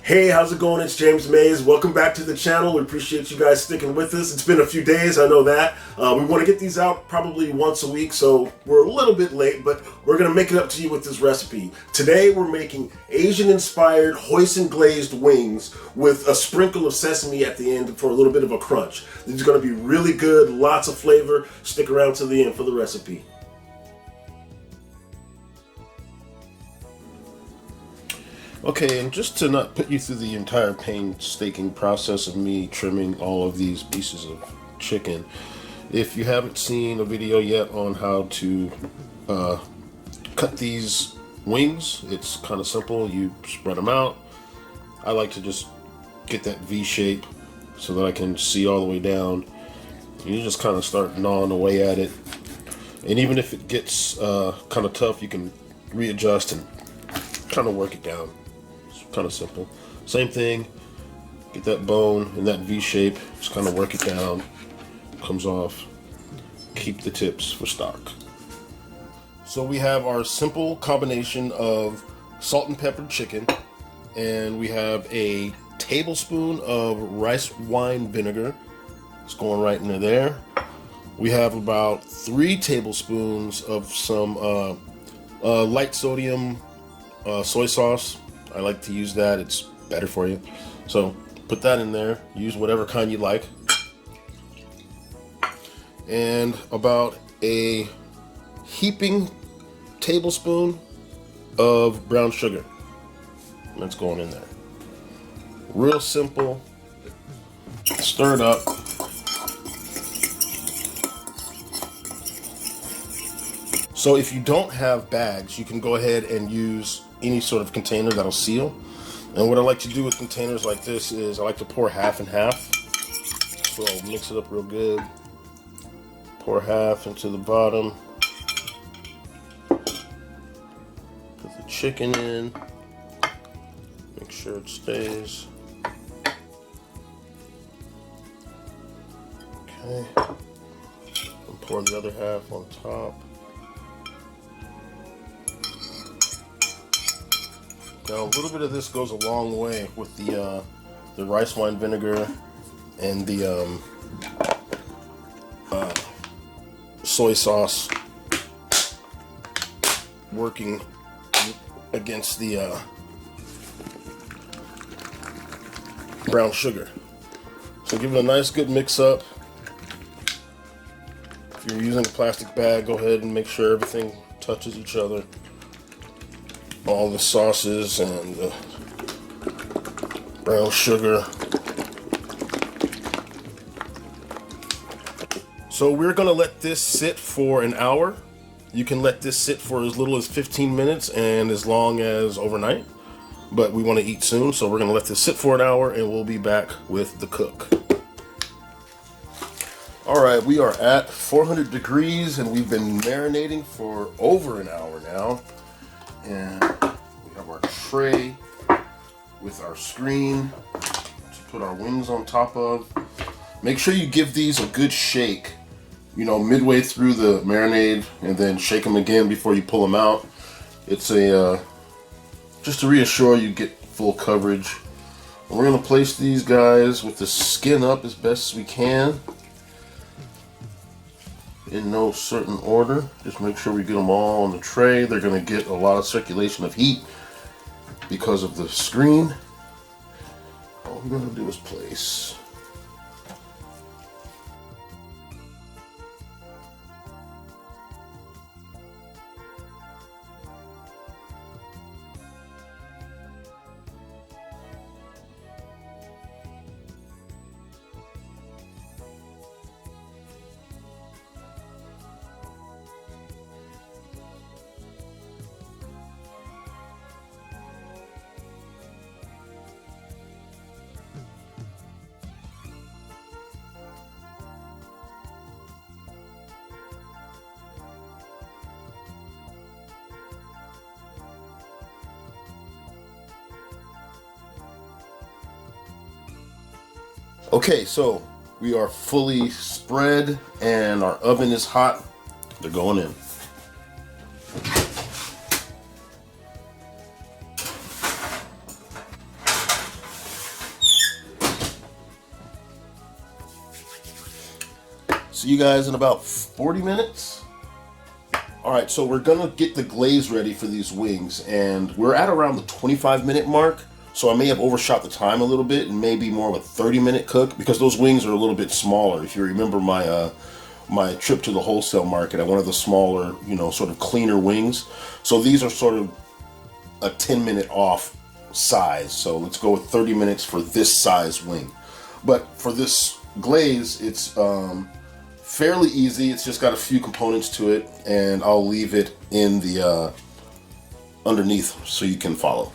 Hey, how's it going? It's James Mays. Welcome back to the channel. We appreciate you guys sticking with us. It's been a few days, I know that. We want to get these out probably once a week, so we're a little bit late, but we're going to make it up to you with this recipe. Today, we're making Asian-inspired hoisin glazed wings with a sprinkle of sesame at the end for a little bit of a crunch. These are going to be really good, lots of flavor. Stick around to the end for the recipe. Okay, and just to not put you through the entire painstaking process of me trimming all of these pieces of chicken, if you haven't seen a video yet on how to cut these wings, it's kind of simple. You spread them out. I like to just get that V shape so that I can see all the way down. You just kind of start gnawing away at it, and even if it gets kind of tough, you can readjust and kind of work it down. Kind of simple. Same thing, get that bone in that V shape, just kind of work it down, comes off, keep the tips for stock. So we have our simple combination of salt and peppered chicken, and we have a tablespoon of rice wine vinegar. It's going right into there. We have about 3 tablespoons of some light sodium soy sauce. I like to use that, it's better for you. So put that in there, use whatever kind you like. And about a heaping tablespoon of brown sugar. That's going in there. Real simple. Stir it up. So if you don't have bags, you can go ahead and use any sort of container that'll seal. And what I like to do with containers like this is I like to pour half and half. So I'll mix it up real good. Pour half into the bottom. Put the chicken in. Make sure it stays. Okay. And pour the other half on top. Now a little bit of this goes a long way with the rice wine vinegar and the soy sauce working against the brown sugar. So give it a nice good mix up. If you're using a plastic bag, go ahead and make sure everything touches each other. All the sauces and the brown sugar. So we're gonna let this sit for an hour. You can let this sit for as little as 15 minutes and as long as overnight, but we want to eat soon, so we're gonna let this sit for an hour and we'll be back with the cook. All right, we are at 400 degrees and we've been marinating for over an hour now. And we have our tray with our screen to put our wings on top of. Make sure you give these a good shake, you know, midway through the marinade, and then shake them again before you pull them out. It's a just to reassure you get full coverage. And we're gonna place these guys with the skin up as best as we can. In no certain order. Just make sure we get them all on the tray. They're going to get a lot of circulation of heat because of the screen. All we're going to do is place. Okay, so we are fully spread and our oven is hot. They're going in. see you guys in about 40 minutes. All right, so we're gonna get the glaze ready for these wings, and we're at around the 25-minute mark. So I may have overshot the time a little bit and maybe more of a 30-minute cook because those wings are a little bit smaller. If you remember my my trip to the wholesale market, I wanted the smaller, sort of cleaner wings. So these are sort of a 10-minute off size. So let's go with 30 minutes for this size wing. But for this glaze, it's fairly easy. It's just got a few components to it, and I'll leave it in the underneath so you can follow.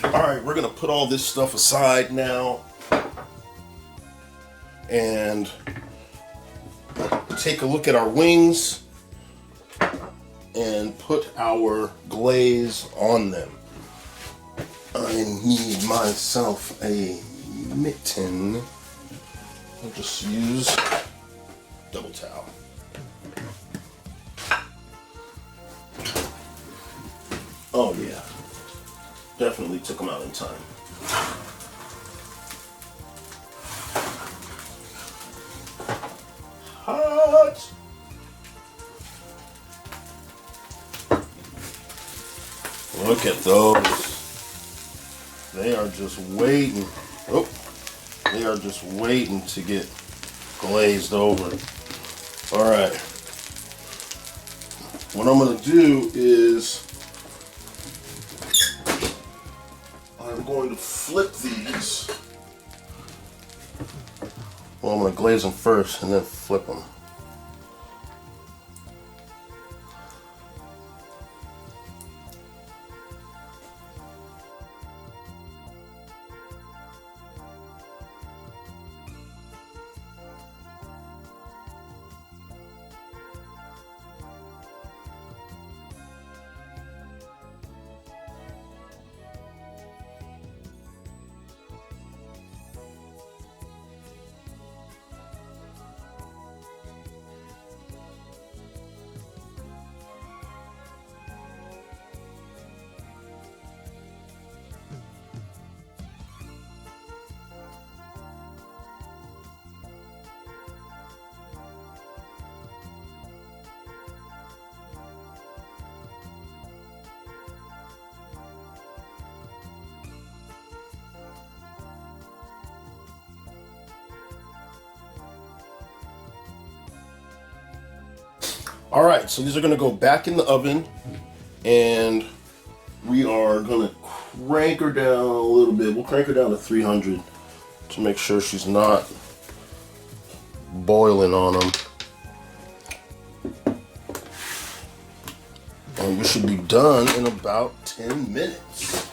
All right, we're gonna put all this stuff aside now and take a look at our wings and put our glaze on them. I need myself a mitten. I'll just use double towel. Oh yeah. Definitely took them out in time. Hot! Look at those. They are just waiting. Oh, they are just waiting to get glazed over. All right. What I'm going to do is I'm going to flip these. Well, I'm going to glaze them first and then flip them. All right, so these are going to go back in the oven, and we are going to crank her down a little bit. We'll crank her down to 300 to make sure she's not boiling on them. And we should be done in about 10 minutes.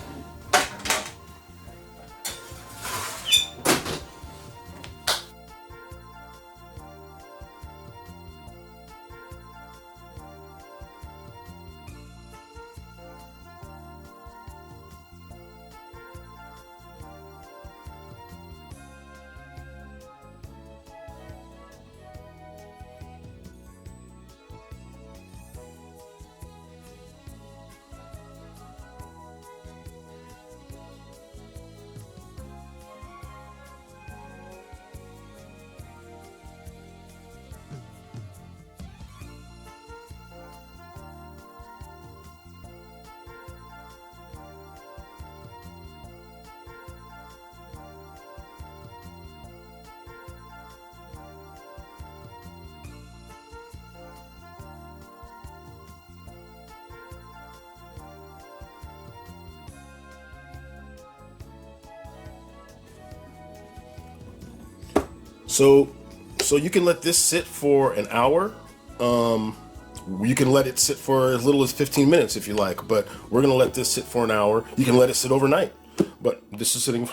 So you can let this sit for an hour. You can let it sit for as little as 15 minutes if you like, but we're gonna let this sit for an hour. You can let it sit overnight, but this is sitting